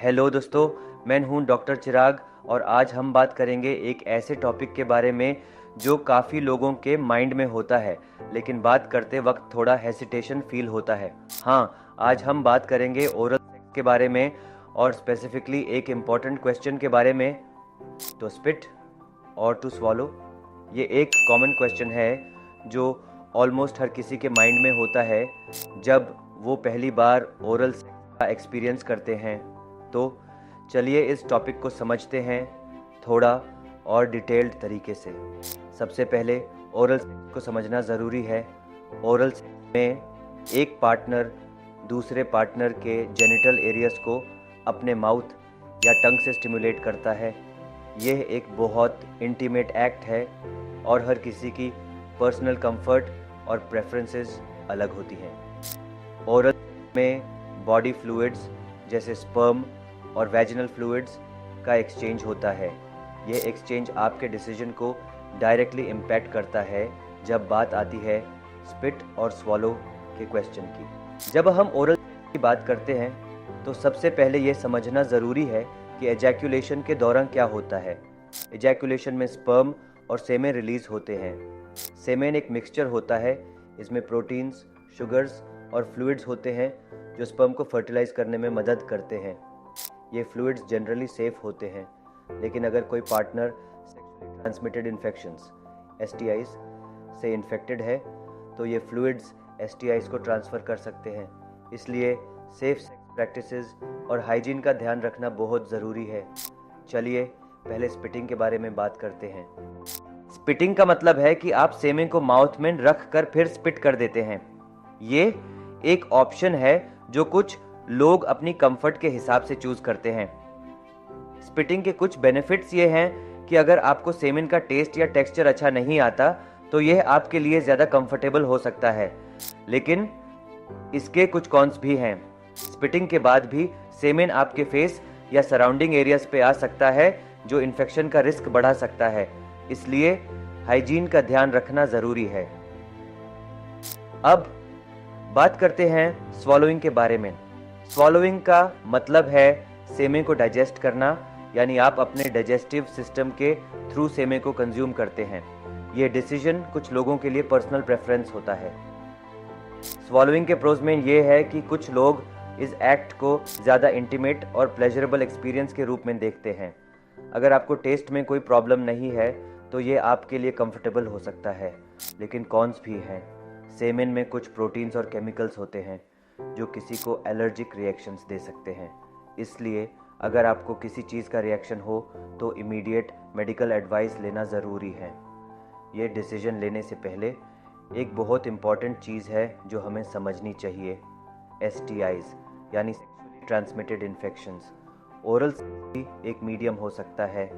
Hello दोस्तों, मैं हूं डॉक्टर चिराग और आज हम बात करेंगे एक ऐसे टॉपिक के बारे में जो काफ़ी लोगों के माइंड में होता है, लेकिन बात करते वक्त थोड़ा हेसिटेशन फील होता है। हाँ, आज हम बात करेंगे ओरल सेक्स के बारे में और स्पेसिफिकली एक इम्पॉर्टेंट क्वेश्चन के बारे में, टू स्पिट और टू स्वॉलो। ये एक कॉमन क्वेश्चन है जो ऑलमोस्ट हर किसी के माइंड में होता है जब वो पहली बार ओरल सेक्स का एक्सपीरियंस करते हैं। तो चलिए इस टॉपिक को समझते हैं थोड़ा और डिटेल्ड तरीके से। सबसे पहले ओरल सेक्स को समझना ज़रूरी है। ओरल सेक्स में एक पार्टनर दूसरे पार्टनर के जेनिटल एरियाज को अपने माउथ या टंग से स्टिमुलेट करता है। यह एक बहुत इंटीमेट एक्ट है और हर किसी की पर्सनल कंफर्ट और प्रेफरेंसेस अलग होती हैं। ओरल में बॉडी फ्लूइड्स जैसे स्पर्म और वैजिनल फ्लूइड्स का एक्सचेंज होता है। यह एक्सचेंज आपके डिसीजन को डायरेक्टली इम्पैक्ट करता है जब बात आती है स्पिट और स्वॉलो के क्वेश्चन की। जब हम ओरल की बात करते हैं तो सबसे पहले यह समझना ज़रूरी है कि एजैक्यूलेशन के दौरान क्या होता है। एजैक्यूलेशन में स्पर्म और सेमेन रिलीज होते हैं। सेमेन एक मिक्सचर होता है, इसमें प्रोटीन्स, शुगर्स और फ्लूइड्स होते हैं जो स्पर्म को फर्टिलाइज करने में मदद करते हैं। ये फ्लूइड्स जनरली सेफ होते हैं, लेकिन अगर कोई partner sexually transmitted infections STIs से इन्फेक्टेड है तो ये फ्लूइड्स STIs को ट्रांसफ़र कर सकते हैं। इसलिए सेफ सेक्स प्रैक्टिसेस और हाइजीन का ध्यान रखना बहुत ज़रूरी है। चलिए पहले स्पिटिंग के बारे में बात करते हैं। स्पिटिंग का मतलब है कि आप सेमेन को माउथ में रख कर फिर स्पिट कर देते हैं। ये एक ऑप्शन है जो कुछ लोग अपनी कंफर्ट के हिसाब से चूज करते हैं। स्पिटिंग के कुछ बेनिफिट्स ये हैं कि अगर आपको सेमेन का टेस्ट या टेक्सचर अच्छा नहीं आता तो यह आपके लिए ज़्यादा कंफर्टेबल हो सकता है, लेकिन इसके कुछ कॉन्स भी हैं। स्पिटिंग के बाद भी सेमेन आपके फेस या सराउंडिंग एरियाज पे आ सकता है जो इन्फेक्शन का रिस्क बढ़ा सकता है, इसलिए हाइजीन का ध्यान रखना ज़रूरी है। अब बात करते हैं स्वॉलोइंग के बारे में। स्वॉलोइंग का मतलब है सेमे को डाइजेस्ट करना, यानी आप अपने डाइजेस्टिव सिस्टम के थ्रू सेमे को कंज्यूम करते हैं। ये डिसीजन कुछ लोगों के लिए पर्सनल प्रेफरेंस होता है। स्वॉलोइंग के प्रोज में ये है कि कुछ लोग इस एक्ट को ज़्यादा इंटीमेट और प्लेजरेबल एक्सपीरियंस के रूप में देखते हैं। अगर आपको टेस्ट में कोई प्रॉब्लम नहीं है तो ये आपके लिए कंफर्टेबल हो सकता है, लेकिन कॉन्स भी हैं। सेमेन में कुछ प्रोटीन्स और केमिकल्स होते हैं जो किसी को एलर्जिक रिएक्शंस दे सकते हैं। इसलिए अगर आपको किसी चीज़ का रिएक्शन हो तो इमीडिएट मेडिकल एडवाइस लेना ज़रूरी है। ये डिसीजन लेने से पहले एक बहुत इम्पॉर्टेंट चीज़ है जो हमें समझनी चाहिए। STIs यानी सेक्सुअली ट्रांसमिटेड इन्फेक्शंस। ओरल भी एक मीडियम हो सकता है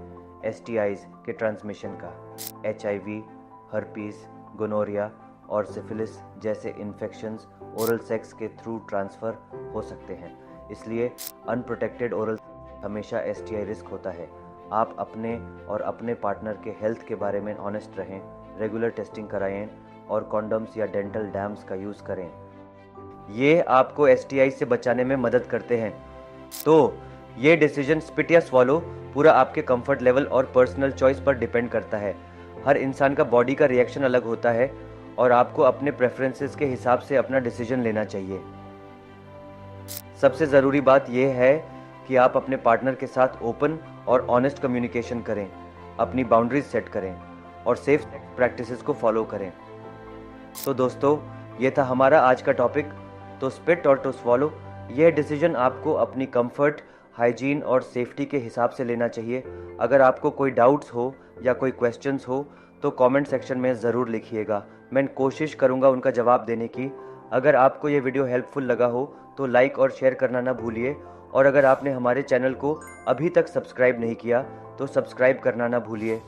STIs के ट्रांसमिशन का। HIV, हर्पीस, गोनोरिया और सिफिलिस जैसे इन्फेक्शंस ओरल सेक्स के थ्रू ट्रांसफ़र हो सकते हैं, इसलिए अनप्रोटेक्टेड ओरल हमेशा STI रिस्क होता है। आप अपने और अपने पार्टनर के हेल्थ के बारे में ऑनेस्ट रहें, रेगुलर टेस्टिंग कराएं और कॉन्डम्स या डेंटल डैम्स का यूज़ करें। ये आपको STI से बचाने में मदद करते हैं। तो ये डिसीजन स्पिट या स्वॉलो पूरा आपके कंफर्ट लेवल और पर्सनल चॉइस पर डिपेंड करता है। हर इंसान का बॉडी का रिएक्शन अलग होता है और आपको अपने प्रेफरेंसेस के हिसाब से अपना डिसीजन लेना चाहिए। सबसे ज़रूरी बात यह है कि आप अपने पार्टनर के साथ ओपन और ऑनेस्ट कम्युनिकेशन करें, अपनी बाउंड्रीज सेट करें और सेफ सेक्स प्रैक्टिसेस को फॉलो करें। तो दोस्तों, ये था हमारा आज का टॉपिक। तो स्पिट और टू स्वॉलो, यह डिसीजन आपको अपनी कंफर्ट, हाइजीन और सेफ्टी के हिसाब से लेना चाहिए। अगर आपको कोई डाउट्स हो या कोई क्वेश्चंस हो तो कमेंट सेक्शन में ज़रूर लिखिएगा। मैं कोशिश करूँगा उनका जवाब देने की। अगर आपको ये वीडियो हेल्पफुल लगा हो तो लाइक और शेयर करना ना भूलिए, और अगर आपने हमारे चैनल को अभी तक सब्सक्राइब नहीं किया तो सब्सक्राइब करना ना भूलिए।